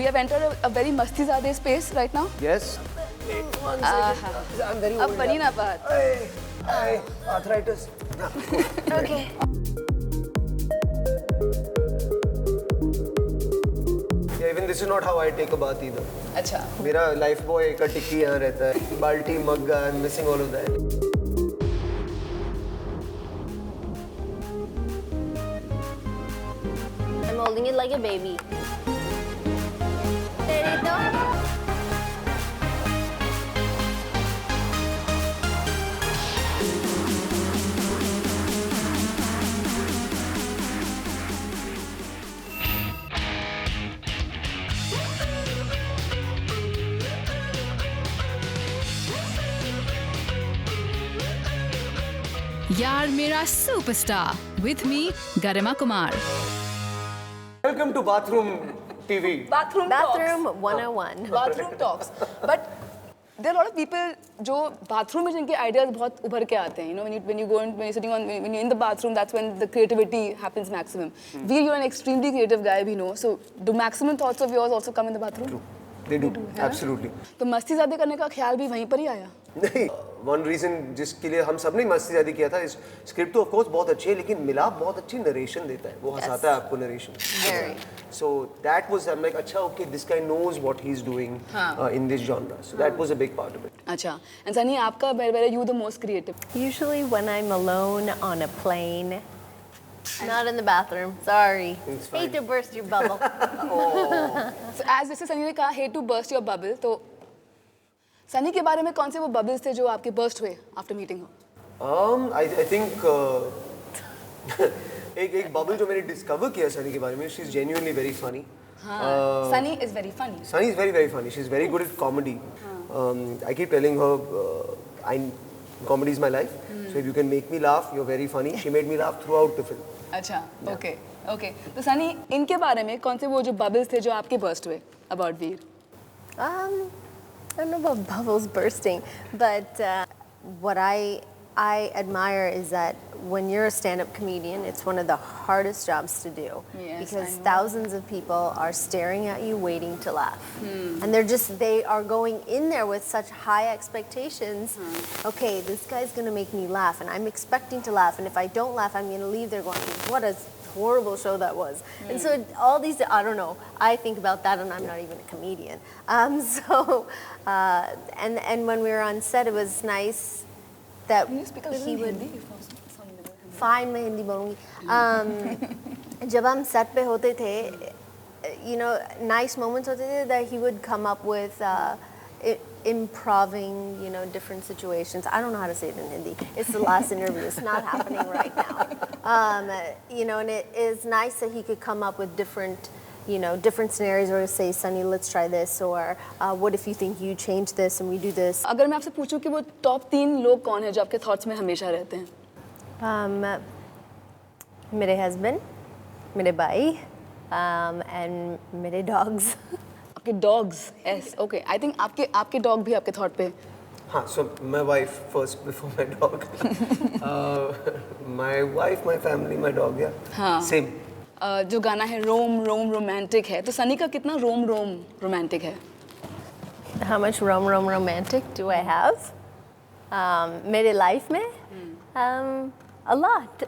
we have entered a very mastizade space right now. Yes. One second. I'm very अब बनी ना बात. Hey, arthritis. Okay. Yeah, even this is not how I take a bath either. अच्छा. मेरा life boy का टिक्की यहाँ रहता है, बाल्टी मग्गा, I'm missing all of that. I'm holding it like a baby. Perito. यार मेरा superstar with me Garima Kumar. Welcome to Bathroom TV. Bathroom Bathroom talks. 101. Bathroom talks. But there are a lot of people जो bathroom में जिनके ideas बहुत उभर के आते हैं. You know, when you're sitting on, when you're in the bathroom, that's when the creativity happens maximum. Veer, you're an extremely creative guy, we know. So do maximum thoughts of yours also come in the bathroom? True. They do. Absolutely. तो मस्ती ज़्यादा करने का ख्याल भी वहीं पर ही आया. नहीं, one reason जिसके लिए हम सब ने मस्ती ज़्यादा किया था, इस स्क्रिप्ट तो of course बहुत अच्छी है, लेकिन मिलाप बहुत अच्छी नरेशन देता है, वो हंसाता है आपको narration. Very. So that was, I'm like, अच्छा, okay, this guy knows what he's doing in this genre. So that was a big part of it. अच्छा. And Sunny, आपका where are you the most creative? Usually when I'm alone on a plane. Not in the bathroom. Sorry. It's fine. Hate to burst your bubble. So as जैसे सनी ने कहा hate to burst your bubble, तो सनी के बारे में कौन से वो bubbles थे जो आपके burst हुए after meeting हो? I think एक bubble जो मैंने discover किया सनी के बारे में, she's genuinely very funny. हाँ. Sunny is very funny. Sunny is very, very funny. She's very good at comedy. I keep telling her, comedy is my life. So if you can make me laugh, you're very funny. She made me laugh throughout the film. अच्छा. Okay. Okay. तो सनी इनके बारे में कौन से वो जो bubbles थे जो आपके burst हुए about Veer? I don't know about bubbles bursting, but what I admire is that when you're a stand-up comedian, it's one of the hardest jobs to do. Yes, because I know. thousands of people are staring at you waiting to laugh. And they are going in there with such high expectations. Okay, this guy's going to make me laugh, and I'm expecting to laugh, and if I don't laugh, I'm going to leave there going, what a horrible show that was. And so all these, I don't know, I think about that, and I'm not even a comedian. And when we were on set, it was nice that Can you speak a little he would. Hindi? Fine, मैं हिंदी बोलूँगी. जब हम set पे होते थे, you know, nice moments होते थे that he would come up with improving, you know, different situations. I don't know how to say it in Hindi. It's the last interview. It's not happening right now. You know, and it is nice that he could come up with different, you know, different scenarios, or say, Sunny, let's try this, or what if you think you change this and we do this. अगर मैं आपसे पूछूं कि वो top 3 लोग कौन हैं जो आपके thoughts में हमेशा रहते हैं? मेरे husband, मेरे भाई, and मेरे dogs. आपके dogs, yes, okay. I think आपके dog भी आपके thought पे. हाँ, so my wife first before my dog. My wife, my family, my dog, yeah. हाँ. Same. जो गाना है रोम रोमांटिक है, तो सनी का कितना रोम रोमांटिक है? How much romantic do I have? मेरे life में? A lot.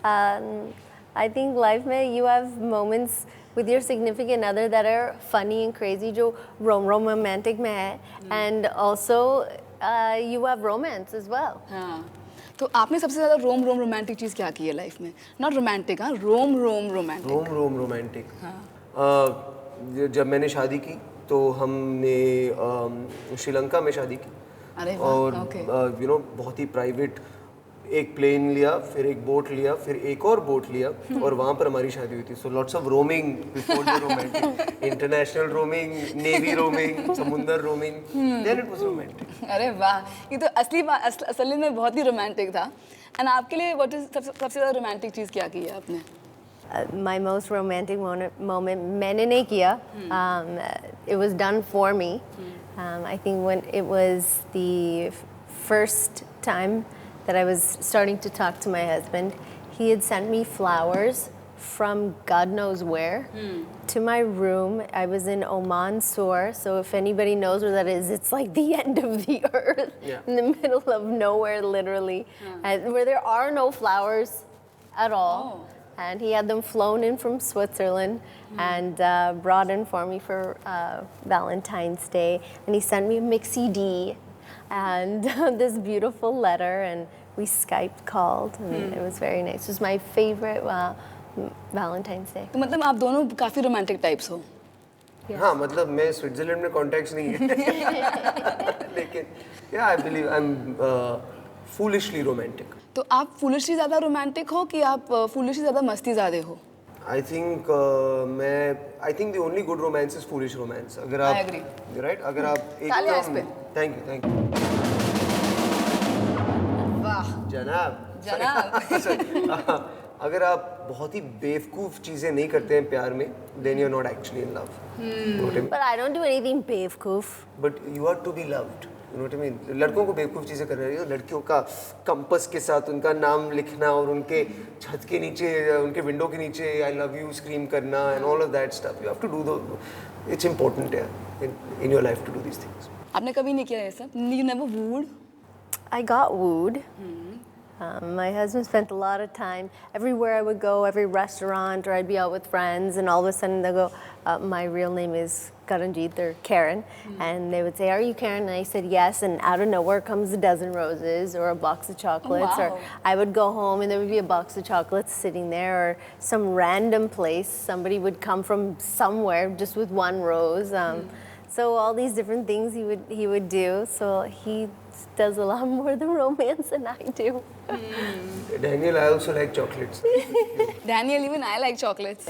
I think life में you have moments with your significant other that are funny and crazy, जो romantic में है, and also you have romance as well. हाँ. तो आपने सबसे ज़्यादा रोम रोमांटिक चीज़ क्या की है लाइफ में? नॉट रोमांटिक, हाँ, रोम रोमांटिक. रोम रोमांटिक. जब मैंने शादी की तो हमने श्रीलंका में शादी की. अरे वाह, और okay. यू नो बहुत ही प्राइवेट एक प्लेन लिया, फिर एक बोट लिया, फिर एक और बोट लिया, और वहाँ पर हमारी शादी हुई थी. So lots of roaming before the romantic. International roaming, navy roaming, समुंदर roaming, then it was romantic. अरे वाह, ये तो असली में बहुत ही रोमांटिक था. एंड आपके लिए व्हाट इज सबसे ज़्यादा रोमांटिक चीज़ क्या की है आपने? My most romantic moment मैंने नहीं किया. It was done for me. I think when it was the first time that I was starting to talk to my husband, he had sent me flowers from God knows where to my room. I was in Oman Sur, so if anybody knows where that is, it's like the end of the earth, Yeah. in the middle of nowhere, literally, and where there are no flowers at all. And he had them flown in from Switzerland and brought in for me for Valentine's Day. And he sent me a mix CD and this beautiful letter, and we Skyped, called, and it was very nice. It was my favorite Valentine's Day. तो मतलब आप दोनों काफी romantic types हो. हाँ मतलब मैं Switzerland में कॉन्टैक्ट्स नहीं है लेकिन yeah I believe I'm foolishly romantic. तो आप फुलिशली ज्यादा रोमांटिक हो कि आप फुलिशली ज्यादा मस्ती ज्यादा हो? I think I think the only good romance is foolish romance. अगर आप I agree. right अगर आप तालियां इस पे. thank you वाह जनाब जनाब. अगर आप बहुत ही बेवकूफ चीजें नहीं करते हैं प्यार में then you're not actually in love. You know what I mean? But I don't do anything बेवकूफ. But you are to be loved. You know what I mean? लड़कों को बेवकूफ चीजें कर रही हो, लड़कियों का कंपस के साथ उनका नाम लिखना और उनके छत के नीचे उनके विंडो के नीचे I love you scream करना and all of that stuff. You have to do those. It's important in your life to do these things. आपने कभी नहीं किया ये सब? You never wooed? I got wooed. My husband spent a lot of time everywhere I would go, every restaurant, or I'd be out with friends, and all of a sudden they'll go, my real name is Karanjit or Karen, and they would say, are you Karen? And I said yes, and out of nowhere comes a dozen roses or a box of chocolates, wow. or I would go home and there would be a box of chocolates sitting there, or some random place somebody would come from somewhere just with one rose. So all these different things he would do. So he does a lot more than romance than I do. Daniel, I also like chocolates. Daniel, even I like chocolates.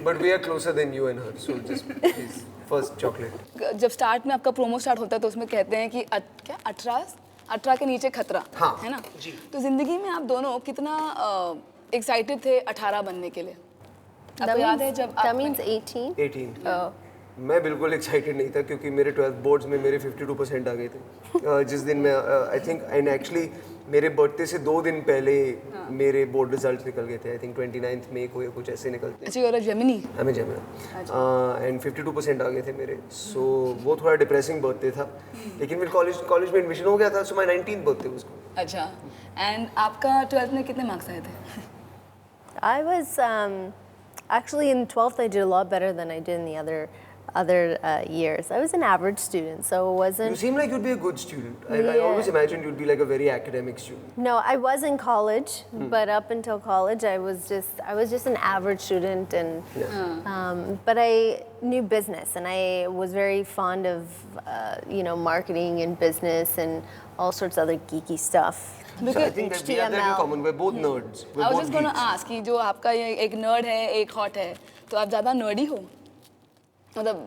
But we are closer than you and her, so just please, first chocolate. जब start में आपका promo start होता है तो उसमें कहते हैं कि क्या 18 के नीचे खतरा. हाँ, है ना? जी. तो जिंदगी में आप दोनों कितना एक्साइटेड थे 18 बनने के लिए? आपको याद है जब That means 18? 18. Oh. मैं बिल्कुल एक्साइटेड नहीं था क्योंकि मेरे 12th बोर्ड्स में मेरे 52% आ गए थे जिस दिन मैं आई थिंक एंड एक्चुअली मेरे बर्थडे से 2 दिन पहले मेरे बोर्ड रिजल्ट्स निकल गए थे. आई थिंक 29th मई को या कुछ ऐसे निकलते हैं. अच्छा you're a Gemini. हमें जमना एंड 52% आ गए थे मेरे. सो वो थोड़ा डिप्रेसिंग बर्थडे था लेकिन फिर कॉलेज में एडमिशन हो गया था. सो माय 19th बर्थडे उसको. अच्छा. एंड आपका 12th में कितने मार्क्स आए थे? I was actually in 12th I did a lot better than I did in the other years. I was an average student, so it You wasn't. seem like you'd be a good student. I Yeah. always imagined you'd be like a very academic student. No, I was in college, but up until college I was just an average student, and but I knew business, and I was very fond of marketing and business and all sorts of other geeky stuff. So I think that we have that in HTML. common. We're both nerds. We're I was both just gonna geeks. ask कि जो आपका ये एक nerd है एक hot है तो आप ज़्यादा नर्डी हो? मतलब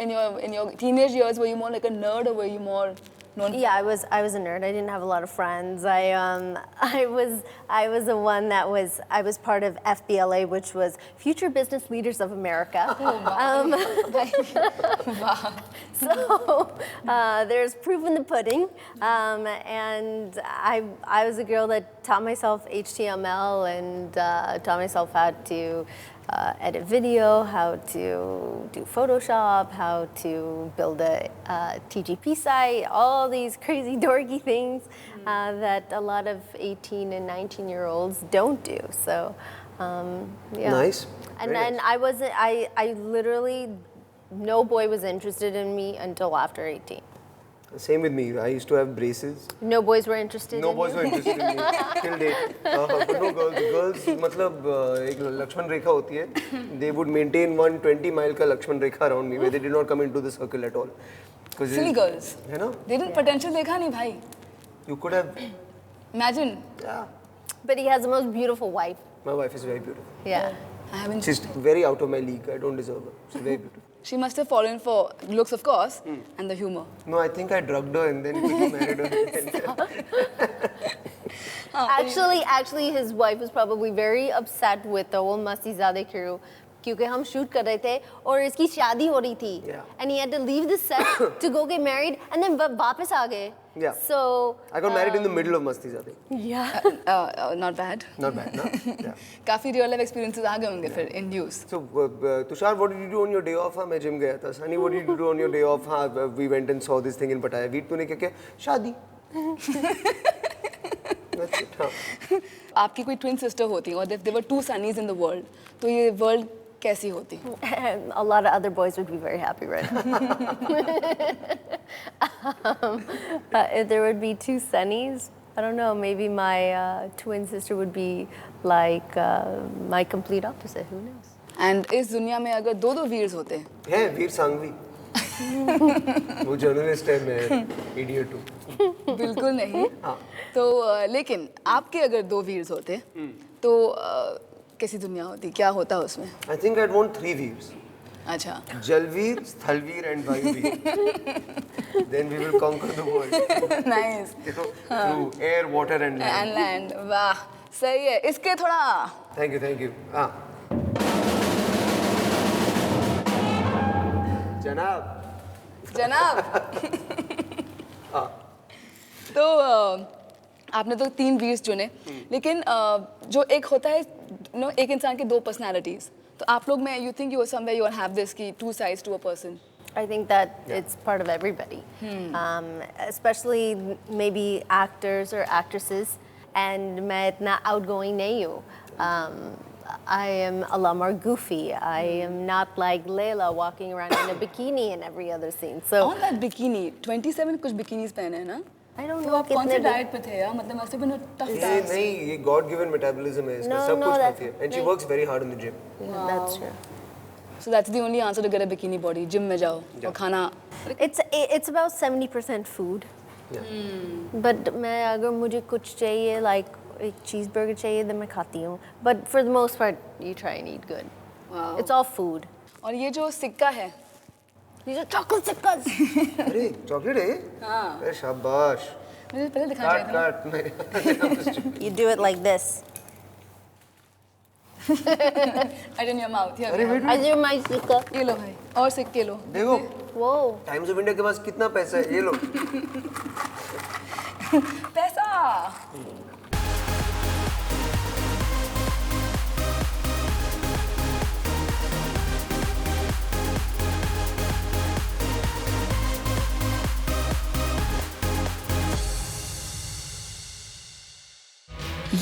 in your teenage years were you more like a nerd or were you more known? Yeah, I was a nerd. I didn't have a lot of friends. I was the one that was part of FBLA, which was Future Business Leaders of America. So there's proof in the pudding, and I was a girl that taught myself HTML and taught myself how to edit video, how to do Photoshop, how to build a TGP site, all these crazy dorky things that a lot of 18 and 19-year-olds don't do. So, yeah. Nice. And Very then nice. I literally, no boy was interested in me until after 18. Same with me. I used to have braces. No boys were interested No in boys you? were interested in me till date. But no girls. Girls मतलब एक लक्ष्मण रेखा होती है. They would maintain 120 mile का लक्ष्मण रेखा around me, where they did not come into the circle at all. Silly girls. है ना? They didn't potential देखा नहीं भाई. You could have. Imagine. Yeah. But he has the most beautiful wife. My wife is very beautiful. Yeah. I haven't. She's very out of my league. I don't deserve her. She's very beautiful. She must have fallen for looks, of course, and the humor. No, I think I drugged her and then quickly married her. Actually, his wife was probably very upset with the whole Masti Zade crew क्योंकि हम shoot कर रहे थे और इसकी शादी हो रही थी. Yeah. And he had to leave the set to go get married and then वापस आ गए. Yeah. So I got married in the middle of Masti Zaade. yeah. Not bad. Not bad, no? Yeah. काफी real life experiences आ गए होंगे फिर in use. So, Tushar, what did you do on your day off? हाँ, मैं gym गया था. Sunny, what did you do on your day off? हाँ, we went and saw this thing in Pattaya. Veer, तूने क्या किया? शादी. That's it. हाँ. आपकी कोई twin sister होती और if there were two Sunnies in the world, तो ये world कैसी होती? A lot of other boys would be very happy right now. If there would be two Sunnies, I don't know, maybe my twin sister would be like my complete opposite. Who knows? And इस दुनिया में अगर दो दो वीर्स होते है वीर सांघवी. वो journalist है, मैं इडियट हूँ. बिल्कुल नहीं. हाँ. तो लेकिन आपके अगर दो वीर्स होते तो कैसी दुनिया होती, क्या होता उसमें? I think I'd want 3 veers. अच्छा. Jalveer, Sthalveer and Vayuveer. Then we will conquer the world. Nice. You know, through air, water and land. And land. वाह, सही है. इसके थोड़ा Thank you, thank you. हाँ. जनाब. हाँ. तो आपने तो 3 वीर्स चुने, लेकिन जो एक होता है नो एक इंसान के 2 पर्सनालिटीज, तो आप लोग में you think you somewhere you have this की 2 sides to a person. I think that it's part of everybody, especially maybe actors or actresses. And मैं इतना outgoing नहीं हूँ. I am a lot more goofy. I am not like Layla walking around in a bikini in every other scene. So On that bikini, 27 कुछ bikinis पहने हैं ना? I don't तो know आप कौन से कितने डाइट पे थे यार? मतलब must have been a tough ये टास्क. नहीं, ये God given metabolism है इसका. No, सब no, कुछ that's- खाती है. And she नहीं. works very hard in the gym. Yeah, that's true. So that's the only answer to get a bikini body. Gym में जाओ और खाना. It's about 70% food. Yeah. But मैं अगर मुझे कुछ चाहिए like एक cheeseburger चाहिए तो मैं खाती हूँ. But for the most part, you try and eat good. Wow. It's all food. और ये जो सिक्का है, These are chocolate sippers. अरे चॉकलेट है? हाँ. अरे शाबाश. मुझे पहले दिखाना चाहिए था. काट नहीं. You do it like this. Right in your mouth. Here. अरे wait I do my sippar. ये लो भाई. और सिक्के लो. देखो. Whoa. टाइम्स ऑफ इंडिया के पास कितना पैसा है? ये लो. पैसा.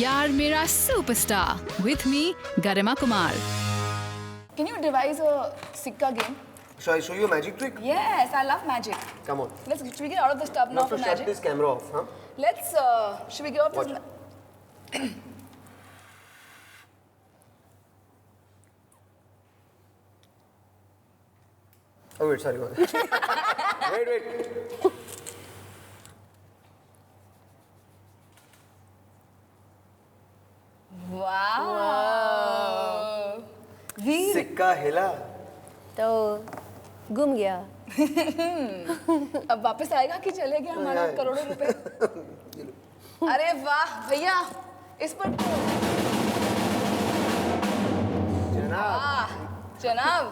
यार मेरा superstar with me Garima Kumar. Can you devise a sikka game? Shall I show you a magic trick? Yes, I love magic. Come on. Should we get out of the stuff now Now for to shut magic? this camera off, huh? Let's. Should we get off Watch. this? Oh wait, sorry. Wait. Wow. Veer. सिक्का हिला. तो घूम गया. अब वापस आएगा कि चले गया हमारा करोड़ों रुपए? अरे वाह भैया, इस पर तो जनाब. जनाब.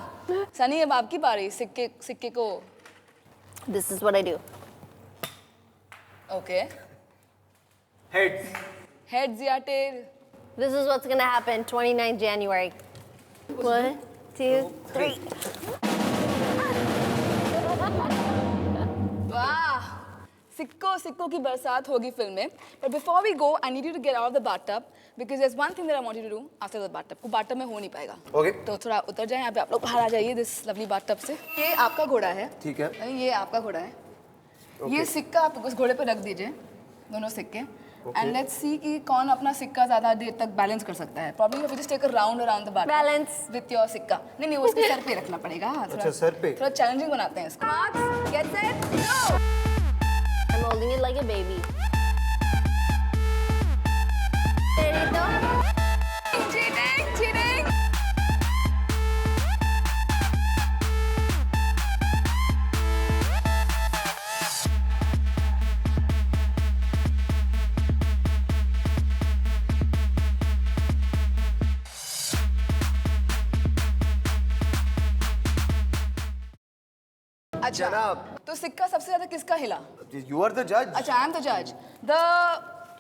सनी अब आपकी बारी. सिक्के को. This is what I do. Okay. Heads. Heads या tail? This is what's gonna happen 29 January. 1, 2, 3. वाह. सिक्कों की बरसात होगी फिल्म में. But before we go, I need you to get out of the bathtub because there's one thing that I want you to do after the bathtub. वो bathtub में हो नहीं पाएगा. Okay. तो थोड़ा उतर जाएं यहाँ पे आप लोग. बाहर आ जाइए this lovely bathtub से. ये आपका घोड़ा है. ठीक है. नहीं, ये आपका घोड़ा है. ये सिक्का आप उस घोड़े पे रख दीजिए. दोनों सिक्के. And let's see कि कौन अपना सिक्का ज़्यादा देर तक बैलेंस कर सकता है. Probably you just take a round around the bathtub. Balance. With your सिक्का. नहीं उसके सर पे रखना पड़ेगा. अच्छा, सर पे. थोड़ा चैलेंजिंग बनाते हैं इसको. Marks, get set, go. I'm holding it like a baby. Perito. Cheating. अच्छा जनाब। तो सिक्का सबसे ज्यादा किसका हिला? You are the judge. अच्छा, आई एम द जज. द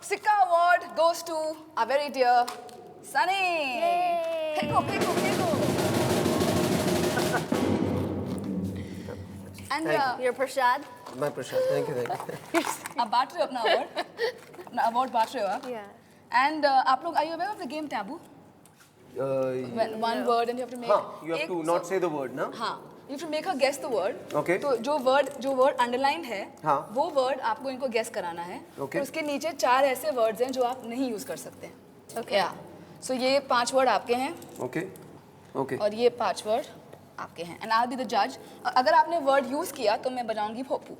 सिक्का award goes to our very dear Sunny. Yay. Pico. And You're Prashad? My Prashad. Thank you. आप बांट रहे हो अपना अवार्ड बांट रहे हो आप. Yeah. And आप लोग, are you aware of the game Taboo? When one word and you have to make. हाँ, you have to not say the word, ना? हाँ, you have to make her guess the word. Okay. तो जो word underlined है, हाँ. वो word आपको इनको guess कराना है. Okay. तो उसके नीचे 4 ऐसे words हैं जो आप नहीं use कर सकते. Okay. Yeah. So ये 5 word आपके हैं Okay. Okay. और ये 5 word आपके हैं. And I'll be the judge. अगर आपने word use किया तो मैं बजाऊंगी भोपू.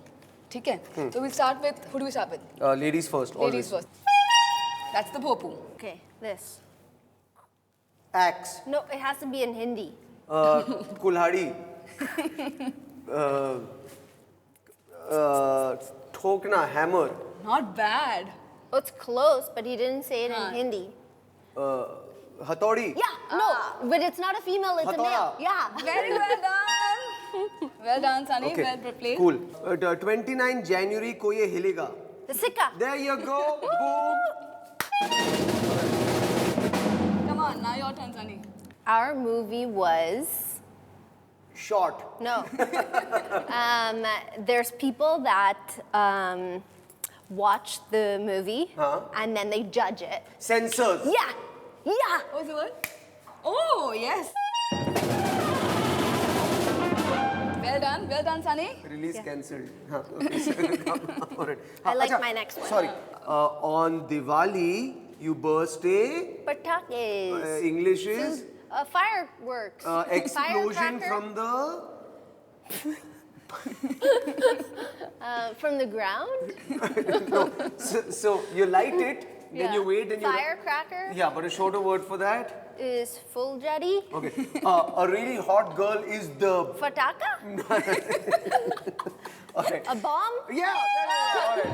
ठीक है? So we'll start with, who do we start with? Ladies first. Ladies always. first. That's the bhopu. Okay, this. Axe. No, it has to be in Hindi. कुल्हाड़ी. ठोकना, hammer. Not bad. Oh, it's close, but he didn't say it Huh. in Hindi. हथौड़ी. Yeah, no, but it's not a female, it's a male. Hatara. Yeah. Very well done. Well done, Sunny. Okay. Well played. Cool. 29 January को ये हिलेगा. The sikka. There you go. Boom. Come on, now your turn, Sunny. Our movie was. Short. No. There's people that watch the movie Huh? and then they judge it. Censors. Yeah. Yeah. What was the word? Oh, yes. Well done, Sunny. Release Yeah. cancelled. हाँ, okay. All right. I like अच्छा, my next one. Sorry. On Diwali, you burst a. Patakes. English is Fireworks. explosion Firecracker. From the ground. So you light it, then Yeah. you wait and you. Firecracker Yeah, but a shorter word for that. is full jetty. Okay. A really hot girl is the. Fataka. All right. A bomb. Yeah. All right.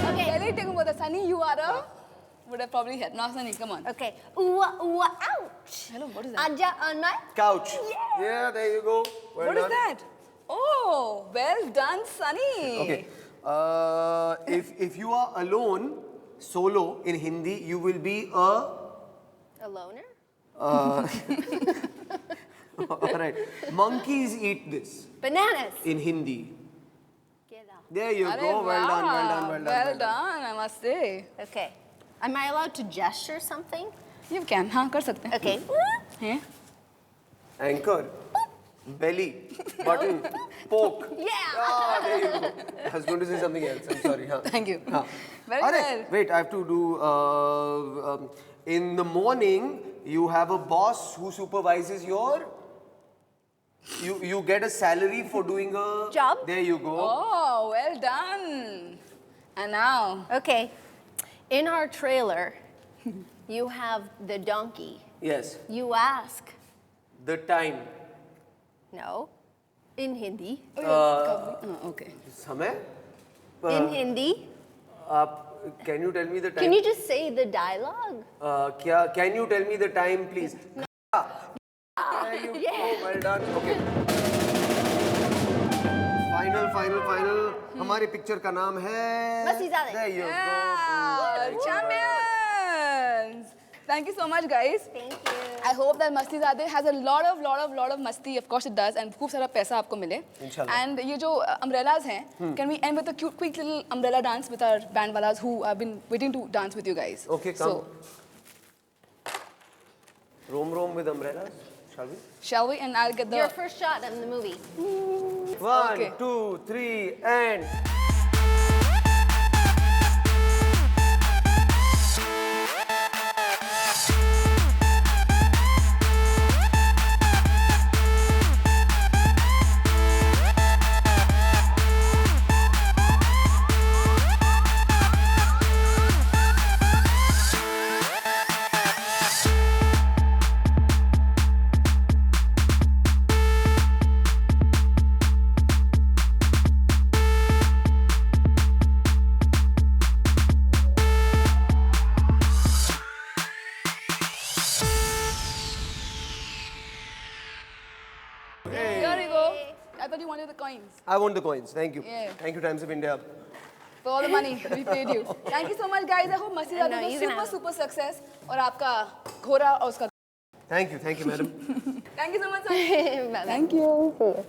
Okay. Pehले take बोला Sunny, you are a. Would have probably helped. Now, Sunny, come on. Okay. Ooh, ooh, ouch. Hello, what is that? Aja anai. Couch. Yeah. Yeah, there you go. Well What is done. that? Oh, well done, Sunny. Okay. If you are alone, solo in Hindi, you will be a. A loner. All right. Monkeys eat this Bananas. in Hindi. Get out. There you Arey go. Well done. Well wow. done. Well done. Well done, I must say. Okay. Am I allowed to gesture something? You can, हाँ कर सकते हैं. Okay. हैं? Anchor. Belly. Button. Poke. Yeah. Ah, there you go. I was going to say something else. I'm sorry. Huh. Thank you. Huh. Very Arey, well. wait, I have to do. In the morning, you have a boss who supervises your. You get a salary for doing a Job. There you go. Oh, well done. And now, Okay. In our trailer, you have the donkey. Yes. You ask. The time. No. In Hindi. okay. समय. In Hindi. Can you tell me the time? Can you just say the dialogue? Can you tell me the time, please? There you go. Well done. Okay. Final. हमारे picture का नाम है. मस्तीज़ादे. There you Yeah, go. champions. Thank you so much, guys. Thank you. I hope that Mastizade has a lot of masti. Of course it does, and खूब सारा पैसा आपको मिले. Inshallah. And ये जो umbrellas हैं, can we end with a quick little umbrella dance with our band walas who have been waiting to dance with you guys? Okay, come. Roam with umbrellas. Shall we? Shall we? And I'll get the. Your first shot in the movie. 1, Okay. 2, 3, and. I thought you wanted the coins. I want the coins. Thank you. Yeah. Thank you, Times of India. For all the money we paid you. Thank you so much, guys. I hope Masi No, Zadi you को can have super success और आपका घोड़ा और उसका. Thank you, madam. Thank you so much. Thank you.